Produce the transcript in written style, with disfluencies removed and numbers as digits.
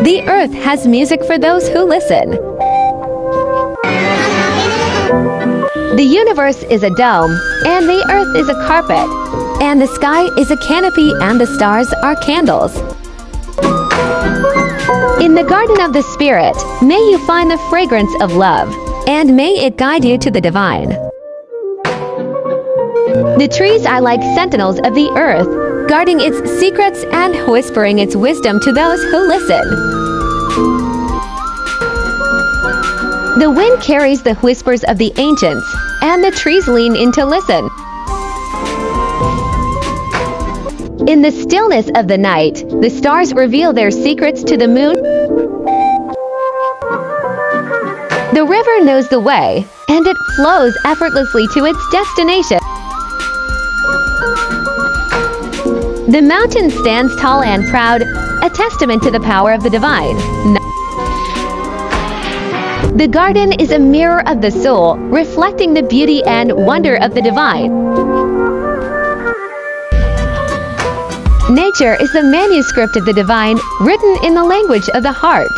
The earth has music for those who listen. The universe is a dome, and the earth is a carpet, and the sky is a canopy, and the stars are candles. In the garden of the Spirit, may you find the fragrance of love, and may it guide you to the divine. The trees are like sentinels of the earth, guarding its secrets and whispering its wisdom to those who listen. The wind carries the whispers of the ancients, and the trees lean in to listen. In the stillness of the night, the stars reveal their secrets to the moon. The river knows the way, and it flows effortlessly to its destination. The mountain stands tall and proud, a testament to the power of the divine. The garden is a mirror of the soul, reflecting the beauty and wonder of the divine. Nature is the manuscript of the divine, written in the language of the heart.